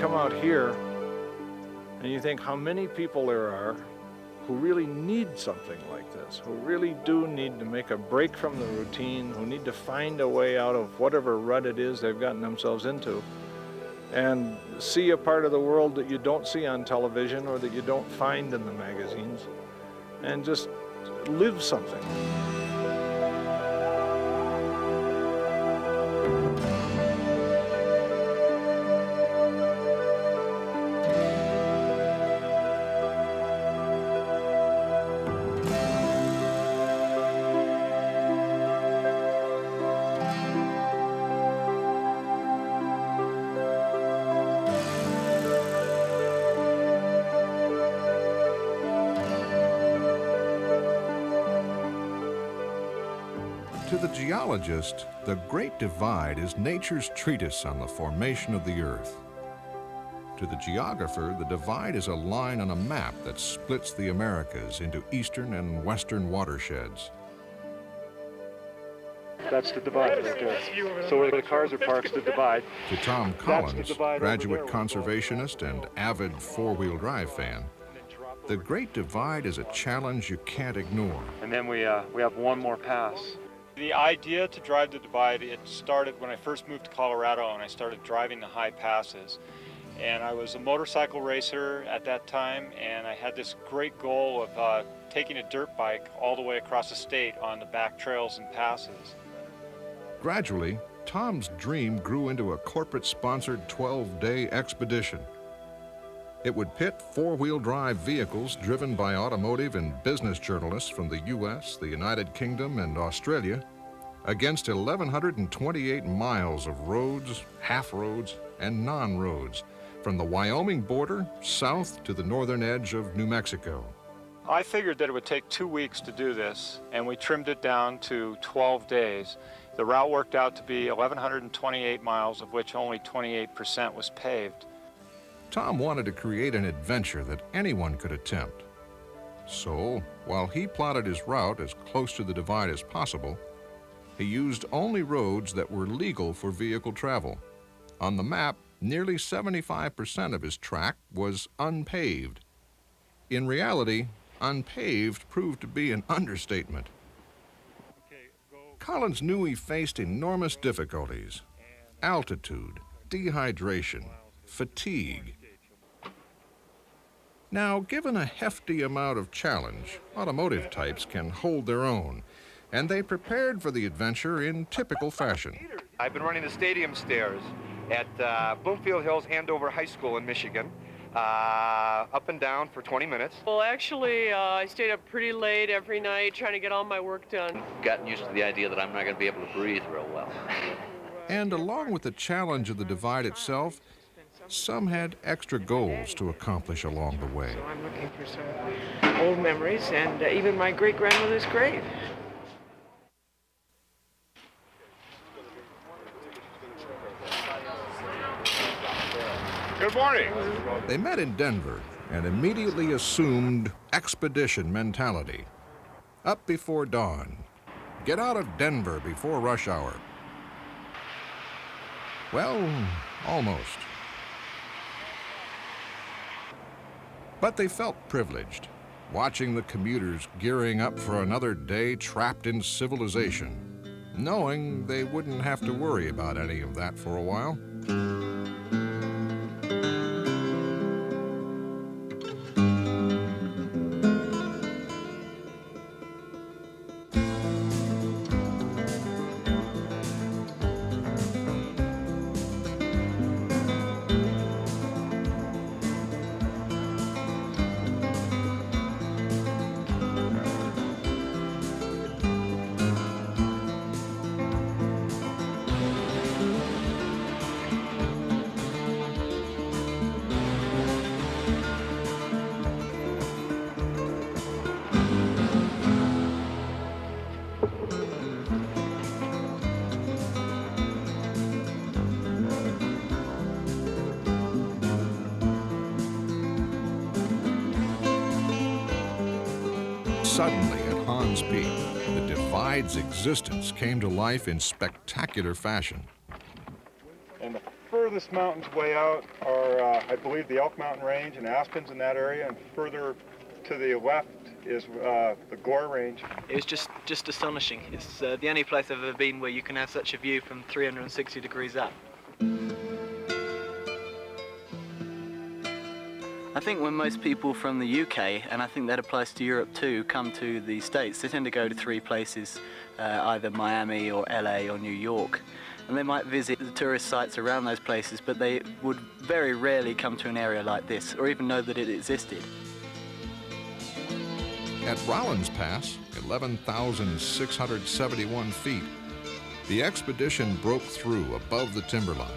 come out here and you think how many people there are who really need something like this, who really do need to make a break from the routine, who need to find a way out of whatever rut it is they've gotten themselves into, and see a part of the world that you don't see on television or that you don't find in the magazines, and just live something. To the geologist, the Great Divide is nature's treatise on the formation of the Earth. To the geographer, the divide is a line on a map that splits the Americas into eastern and western watersheds. That's the divide right there. So where the cars are parked, the divide. To Tom Collins, graduate conservationist and avid four-wheel drive fan, the Great Divide is a challenge you can't ignore. And then we have one more pass. The idea to drive the divide, it started when I first moved to Colorado and I started driving the high passes. And I was a motorcycle racer at that time, and I had this great goal of taking a dirt bike all the way across the state on the back trails and passes. Gradually, Tom's dream grew into a corporate-sponsored 12-day expedition. It would pit four-wheel drive vehicles driven by automotive and business journalists from the U.S., the United Kingdom, and Australia against 1,128 miles of roads, half-roads, and non-roads from the Wyoming border south to the northern edge of New Mexico. I figured that it would take 2 weeks to do this, and we trimmed it down to 12 days. The route worked out to be 1,128 miles, of which only 28% was paved. Tom wanted to create an adventure that anyone could attempt. So, while he plotted his route as close to the divide as possible, he used only roads that were legal for vehicle travel. On the map, nearly 75% of his track was unpaved. In reality, unpaved proved to be an understatement. Collins knew he faced enormous difficulties: altitude, dehydration, fatigue. Now, given a hefty amount of challenge, automotive types can hold their own, and they prepared for the adventure in typical fashion. I've been running the stadium stairs at Bloomfield Hills Andover High School in Michigan, up and down for 20 minutes. Well, actually, I stayed up pretty late every night trying to get all my work done. Gotten used to the idea that I'm not going to be able to breathe real well. And along with the challenge of the divide itself, some had extra goals to accomplish along the way. So I'm looking for some old memories and even my great-grandmother's grave. Good morning. They met in Denver and immediately assumed expedition mentality. Up before dawn. Get out of Denver before rush hour. Well, almost. But they felt privileged, watching the commuters gearing up for another day trapped in civilization, knowing they wouldn't have to worry about any of that for a while. Suddenly, at Hans Peak, the divide's existence came to life in spectacular fashion. And the furthest mountains way out are I believe the Elk Mountain Range and Aspen's in that area, and further to the left is the Gore Range. It was just astonishing. It's the only place I've ever been where you can have such a view from 360 degrees up. I think when most people from the UK, and I think that applies to Europe too, come to the States, they tend to go to three places, either Miami or LA or New York. And they might visit the tourist sites around those places, but they would very rarely come to an area like this, or even know that it existed. At Rollins Pass, 11,671 feet, the expedition broke through above the timberline,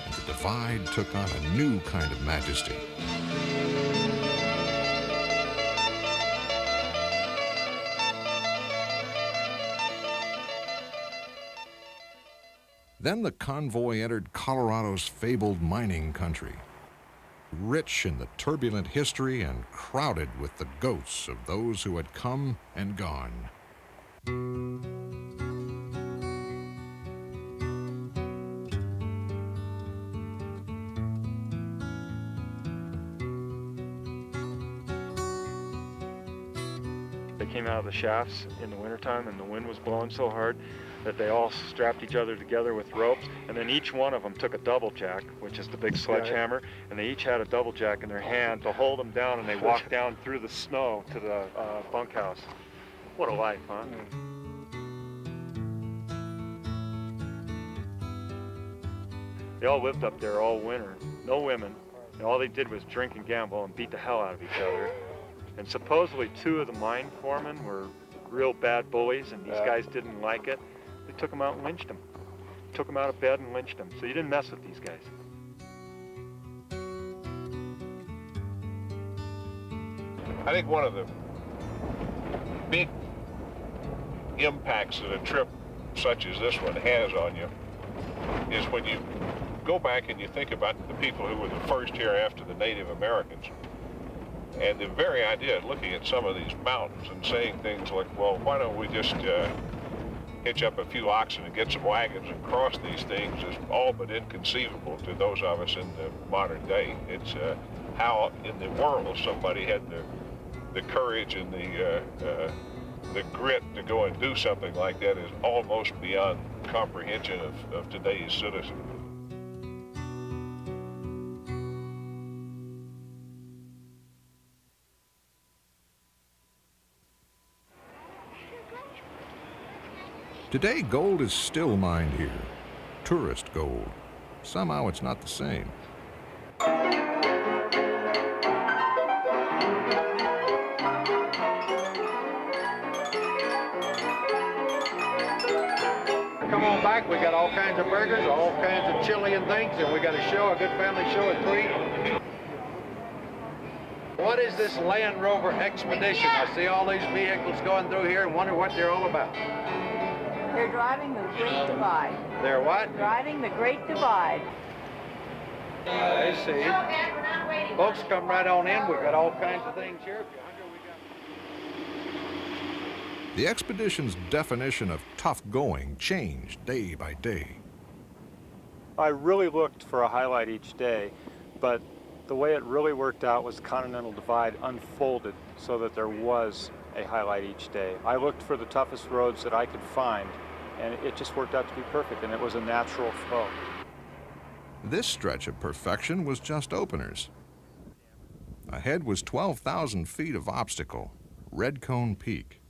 and the divide took on a new kind of majesty. Then the convoy entered Colorado's fabled mining country, rich in the turbulent history and crowded with the ghosts of those who had come and gone. They came out of the shafts in the wintertime, and the wind was blowing so hard that they all strapped each other together with ropes, and then each one of them took a double jack, which is the big sledgehammer, and they each had a double jack in their hand to hold them down, and they walked down through the snow to the bunkhouse. What a life, huh? They all lived up there all winter, no women, and all they did was drink and gamble and beat the hell out of each other. And supposedly 2 of the mine foremen were real bad bullies, and these guys didn't like it. They took them out and lynched them. Took them out of bed and lynched them. So you didn't mess with these guys. I think one of the big impacts that a trip such as this one has on you is when you go back and you think about the people who were the first here after the Native Americans. And the very idea of looking at some of these mountains and saying things like, well, why don't we just hitch up a few oxen and get some wagons and cross these things is all but inconceivable to those of us in the modern day. It's how in the world somebody had the courage and the grit to go and do something like that is almost beyond comprehension of today's citizen. Today, gold is still mined here, tourist gold. Somehow it's not the same. Come on back, we got all kinds of burgers, all kinds of chili and things, and we got a show, a good family show at 3. What is this Land Rover expedition? I see all these vehicles going through here and wonder what they're all about. They're driving the Great Divide. They're what? Driving the Great Divide. I see. Folks, come right on in. We've got all kinds of things here. If you're hungry, The expedition's definition of tough going changed day by day. I really looked for a highlight each day, but the way it really worked out was Continental Divide unfolded so that there was a highlight each day. I looked for the toughest roads that I could find, and it just worked out to be perfect, and it was a natural flow. This stretch of perfection was just openers. Ahead was 12,000 feet of obstacle, Red Cone Peak.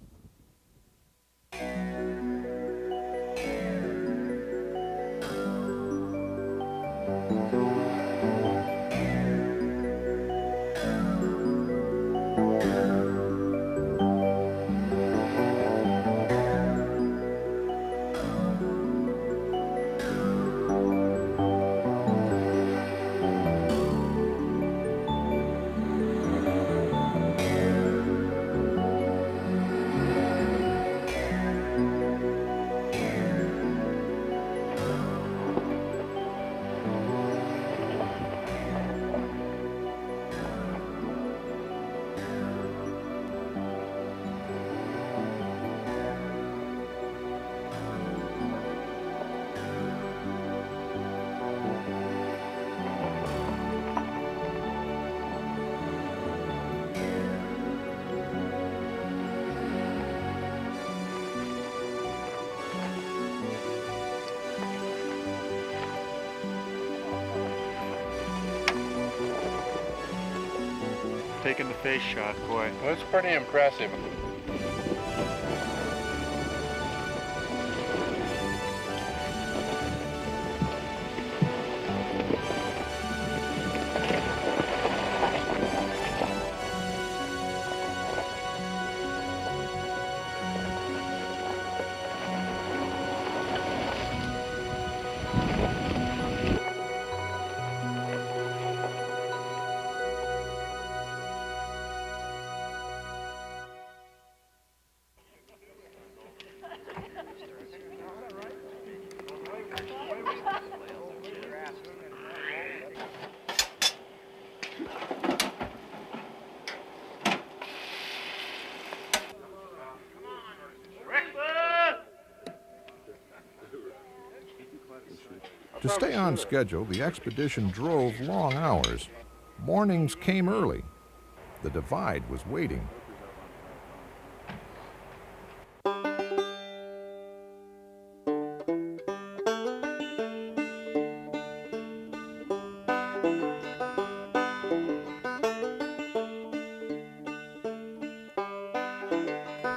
taking the face shot, boy. Well, it's pretty impressive. To stay on schedule, the expedition drove long hours. Mornings came early. The Divide was waiting.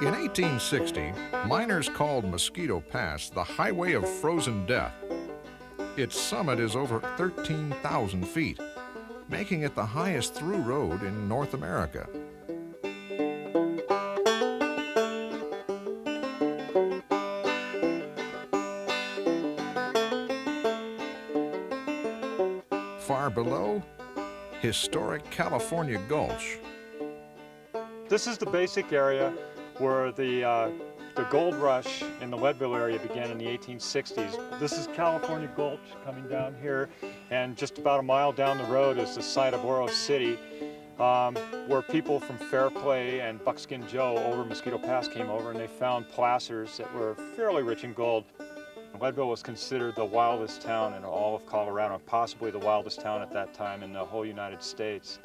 In 1860, miners called Mosquito Pass the Highway of Frozen Death. Its summit is over 13,000 feet, making it the highest through road in North America. Far below, historic California Gulch. This is the basic area where the gold rush in the Leadville area began in the 1860s. This is California Gulch coming down here, and just about a mile down the road is the site of Oro City, where people from Fairplay and Buckskin Joe over Mosquito Pass came over, and they found placers that were fairly rich in gold. Leadville was considered the wildest town in all of Colorado, and possibly the wildest town at that time in the whole United States.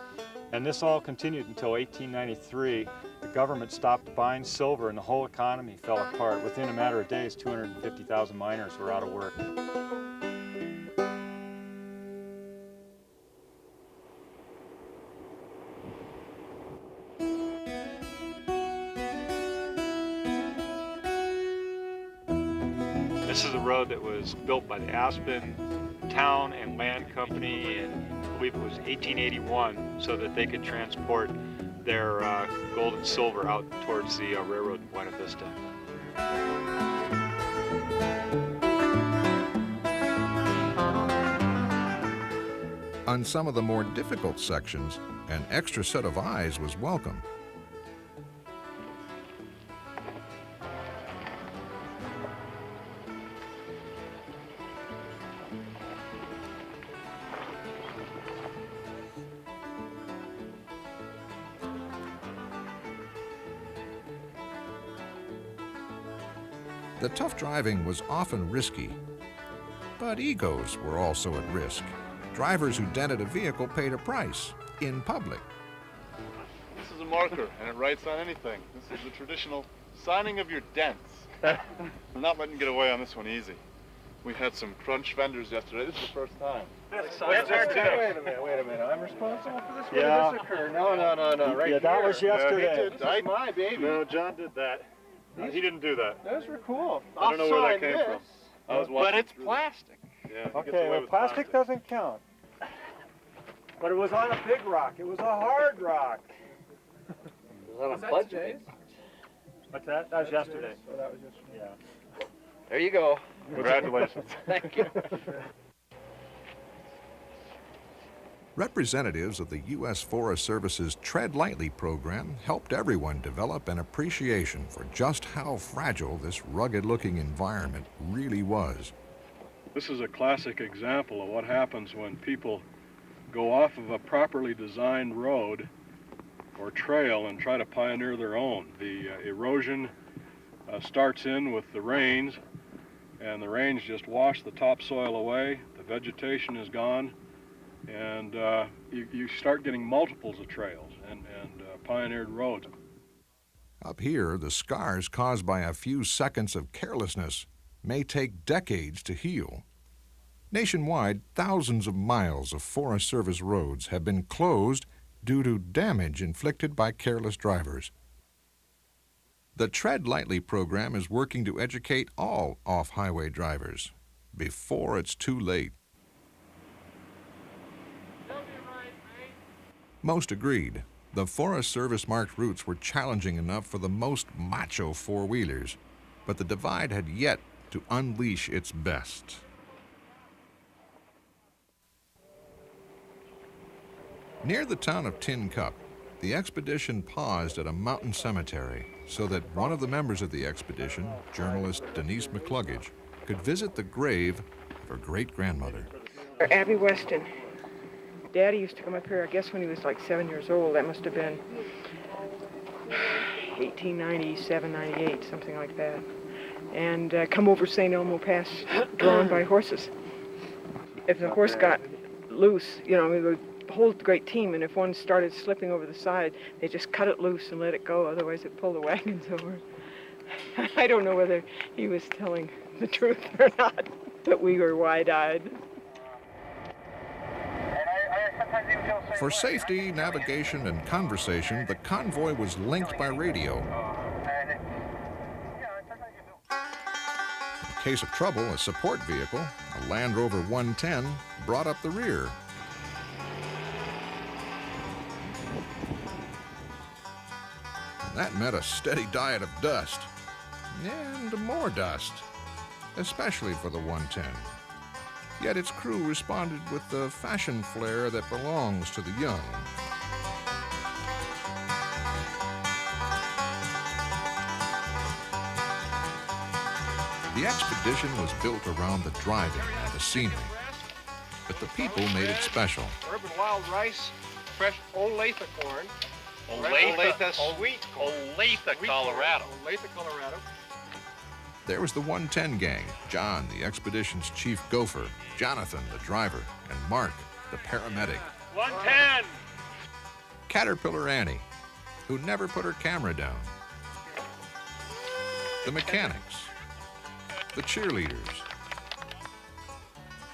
And this all continued until 1893. The government stopped buying silver and the whole economy fell apart. Within a matter of days, 250,000 miners were out of work. This is a road that was built by the Aspen Town and Land Company in, I believe it was 1881, so that they could transport their gold and silver out towards the railroad in Buena Vista. On some of the more difficult sections, an extra set of eyes was welcome. The tough driving was often risky, but egos were also at risk. Drivers who dented a vehicle paid a price in public. This is a marker, and it writes on anything. This is the traditional signing of your dents. I'm not letting you get away on this one easy. We had some crunch vendors yesterday. This is the first time. Wait a minute. I'm responsible for this? Yeah. When did this occur? No. Right Yeah, that here. was yesterday. This is my baby. No, John did that. He didn't do that. Those were cool. I don't know where that came from. I was watching But it's through. plastic. Yeah, he gets Okay, away well, with plastic doesn't count. But it was on a big rock. It was a hard rock. On a budget. What's that? That was yesterday. So that was yesterday. Yeah. There you go. Congratulations. Thank you. Representatives of the U.S. Forest Service's Tread Lightly program helped everyone develop an appreciation for just how fragile this rugged-looking environment really was. This is a classic example of what happens when people go off of a properly designed road or trail and try to pioneer their own. The erosion starts in with the rains, and the rains just wash the topsoil away, the vegetation is gone, and you start getting multiples of trails and pioneered roads. Up here, the scars caused by a few seconds of carelessness may take decades to heal. Nationwide, thousands of miles of Forest Service roads have been closed due to damage inflicted by careless drivers. The Tread Lightly program is working to educate all off-highway drivers before it's too late. Most agreed. The Forest Service marked routes were challenging enough for the most macho four-wheelers, but the Divide had yet to unleash its best. Near the town of Tin Cup, the expedition paused at a mountain cemetery so that one of the members of the expedition, journalist Denise McCluggage, could visit the grave of her great-grandmother. Abby Weston. Daddy used to come up here, I guess, when he was like 7 years old. That must have been 1897, 98, something like that. And come over St. Elmo Pass drawn by horses. If the horse got loose, you know, we would hold the great team, and if one started slipping over the side, they just cut it loose and let it go, otherwise it'd pull the wagons over. I don't know whether he was telling the truth or not, but we were wide-eyed. For safety, navigation, and conversation, the convoy was linked by radio. In case of trouble, a support vehicle, a Land Rover 110, brought up the rear. That meant a steady diet of dust, and more dust, especially for the 110. Yet its crew responded with the fashion flair that belongs to the young. The expedition was built around the driving and the scenery, but the people made it special. Urban wild rice, fresh Olathe corn. Olathe, sweet corn. Olathe, Colorado. Olathe, Colorado. There was the 110 gang, John, the expedition's chief gopher, Jonathan, the driver, and Mark, the paramedic. 110! Caterpillar Annie, who never put her camera down. The mechanics, the cheerleaders,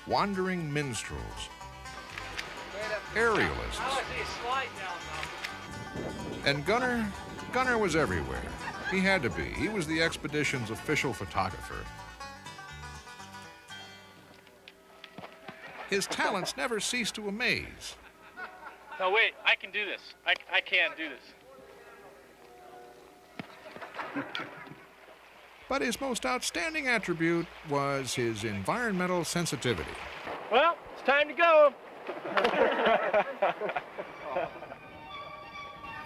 wandering minstrels, aerialists, and Gunner was everywhere. He had to be. He was the expedition's official photographer. His talents never ceased to amaze. No, wait, I can do this. I can't do this. But his most outstanding attribute was his environmental sensitivity. Well, it's time to go.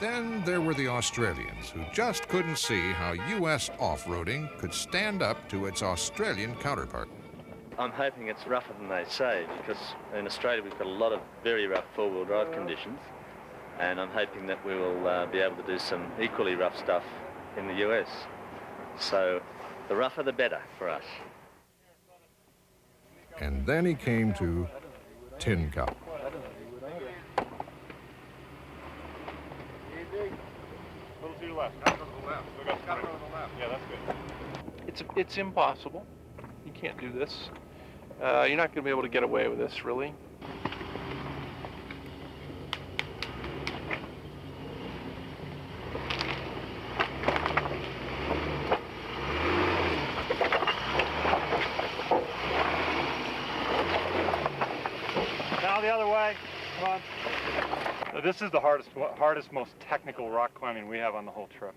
Then there were the Australians, who just couldn't see how U.S. off-roading could stand up to its Australian counterpart. I'm hoping it's rougher than they say, because in Australia we've got a lot of very rough four-wheel drive conditions, and I'm hoping that we will be able to do some equally rough stuff in the U.S. So the rougher the better for us. And then he came to Tin Cup. A little to your left. Gotta go to the left. Gotta go to the left. Yeah, that's good. It's impossible. You can't do this. You're not going to be able to get away with this, really. Now the other way. Come on. This is the hardest, most technical rock climbing we have on the whole trip.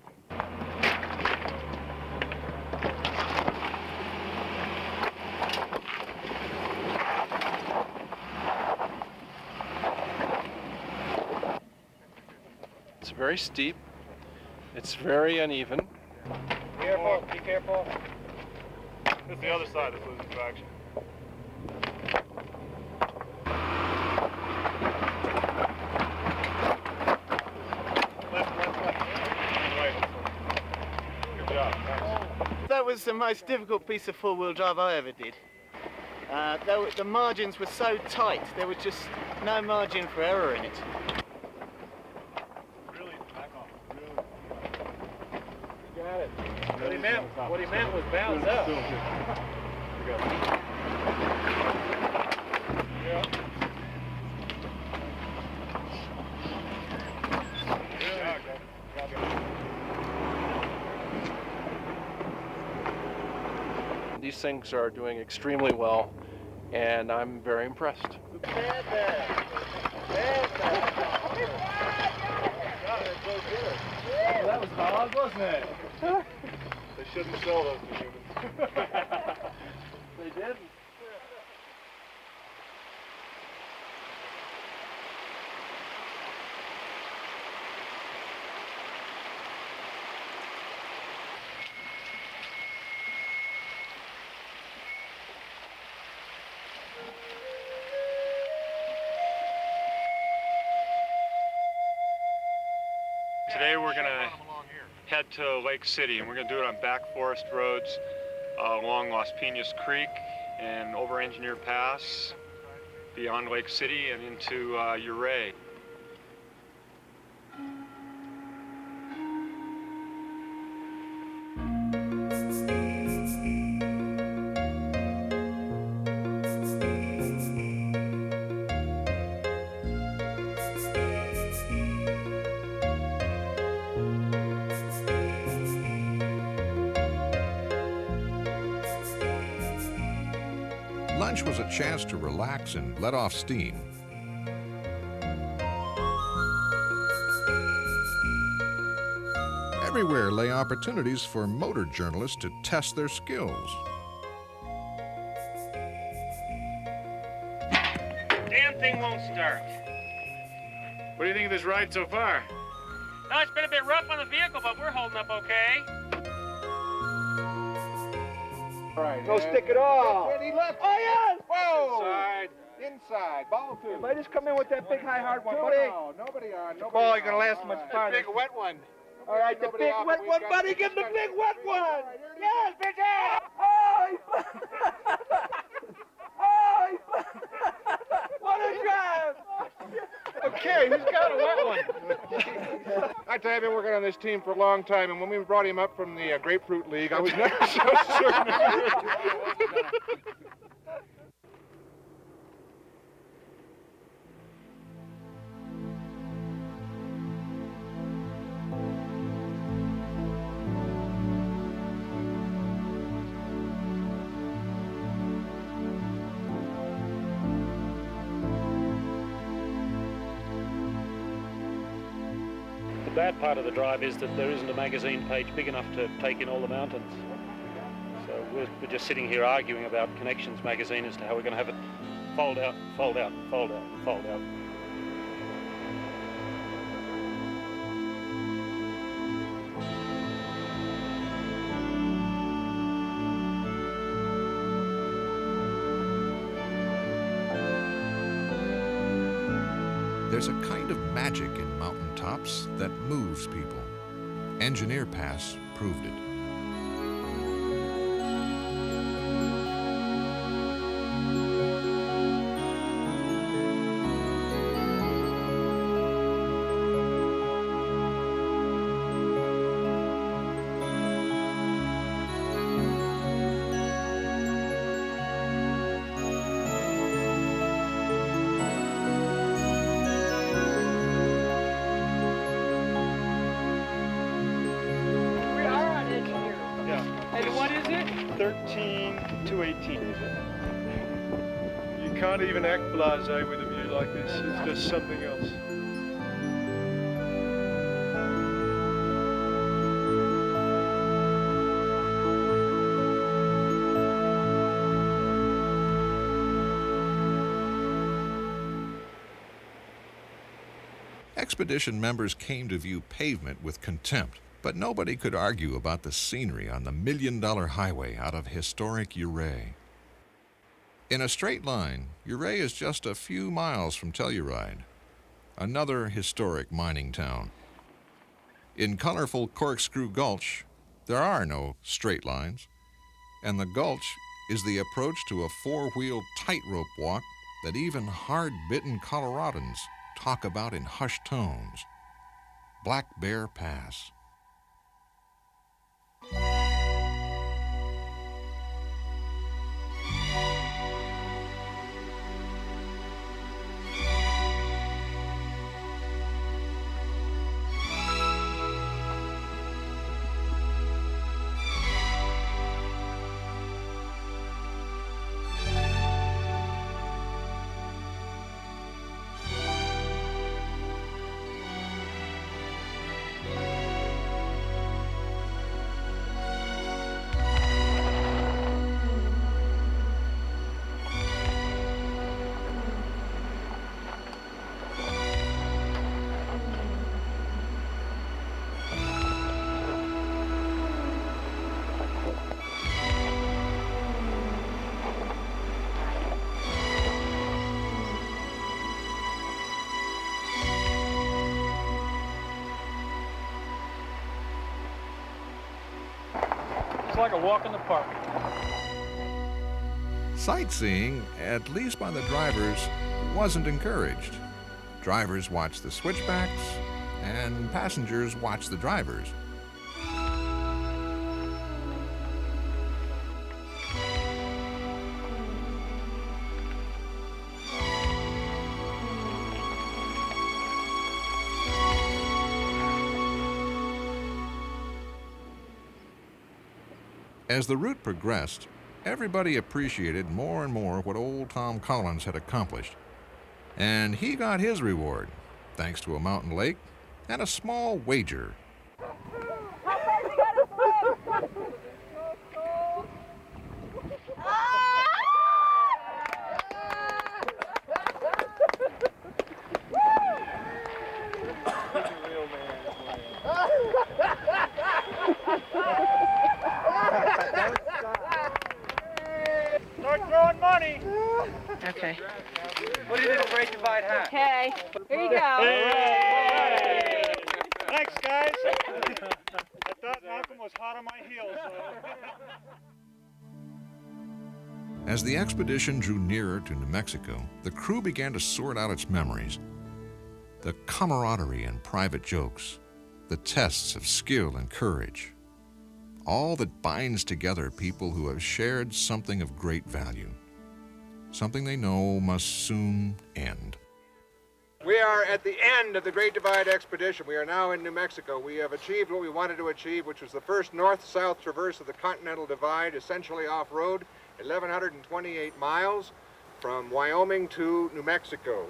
It's very steep. It's very uneven. Careful, be careful. It's the other side that's losing traction. That was the most difficult piece of four-wheel drive I ever did. The margins were so tight, there was just no margin for error in it. Really, back off. Really. Got it. What he meant was bounce up. these things are doing extremely well, and I'm very impressed. That was hard, wasn't it? They shouldn't sell those to humans. They didn't. Today we're going to head to Lake City, and we're going to do it on back forest roads along Las Piñas Creek and over Engineer Pass, beyond Lake City and into Ouray. Lunch was a chance to relax and let off steam. Everywhere lay opportunities for motor journalists to test their skills. Damn thing won't start. What do you think of this ride so far? No, it's been a bit rough on the vehicle, but we're holding up okay. All right. No stick at all. Ready, left. Oh, yes! Whoa! Inside. Inside. Ball two. If I just come in with that big high hard one, Two buddy. now. Nobody on. Nobody Ball on. ain't gonna last All much right. farther. Big wet one. All right, the Nobody big off, wet we've one, got- buddy. Give him the big wet one. Yes, bitch! Oh, what a drive! Okay, who's got a wet one? I tell you, I've been working on this team for a long time, and when we brought him up from the Grapefruit League, I was never so certain. The bad part of the drive is that there isn't a magazine page big enough to take in all the mountains. So we're just sitting here arguing about Connections magazine as to how we're going to have it fold out, fold out, fold out, fold out. There's a kind of magic in mountaintops that moves people. Engineer Pass proved it. And what is it? 13 to 18. You can't even act blasé with a view like this. It's just something else. Expedition members came to view pavement with contempt, but nobody could argue about the scenery on the $1 Million Highway out of historic Ouray. In a straight line, Ouray is just a few miles from Telluride, another historic mining town. In colorful Corkscrew Gulch, there are no straight lines, and the gulch is the approach to a four-wheel tightrope walk that even hard-bitten Coloradans talk about in hushed tones. Black Bear Pass. like a walk in the park. Sightseeing, at least by the drivers, wasn't encouraged. Drivers watched the switchbacks, and passengers watched the drivers. As the route progressed, everybody appreciated more and more what old Tom Collins had accomplished. And he got his reward, thanks to a mountain lake and a small wager. Start throwing money. Okay. What do you think the Great Divide has? Okay, here you go. Hey! Thanks, guys. I thought Malcolm was hot on my heels. As the expedition drew nearer to New Mexico, the crew began to sort out its memories. The camaraderie and private jokes, the tests of skill and courage, all that binds together people who have shared something of great value, something they know must soon end. We are at the end of the Great Divide expedition. We are now in New Mexico. We have achieved what we wanted to achieve, which was the first north-south traverse of the Continental Divide, essentially off-road, 1,128 miles from Wyoming to New Mexico.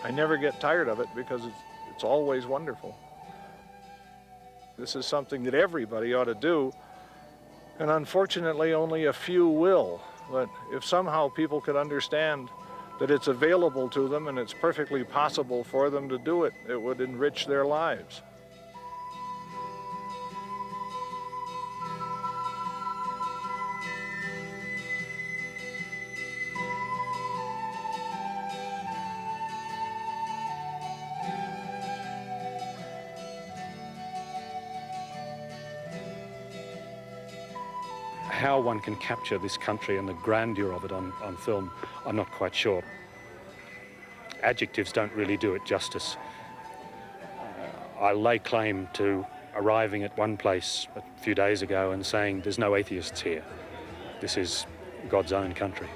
I never get tired of it because it's always wonderful. This is something that everybody ought to do, and unfortunately only a few will. But if somehow people could understand that it's available to them and it's perfectly possible for them to do it, it would enrich their lives. How one can capture this country and the grandeur of it on film, I'm not quite sure. Adjectives don't really do it justice. I lay claim to arriving at one place a few days ago and saying there's no atheists here. This is God's own country.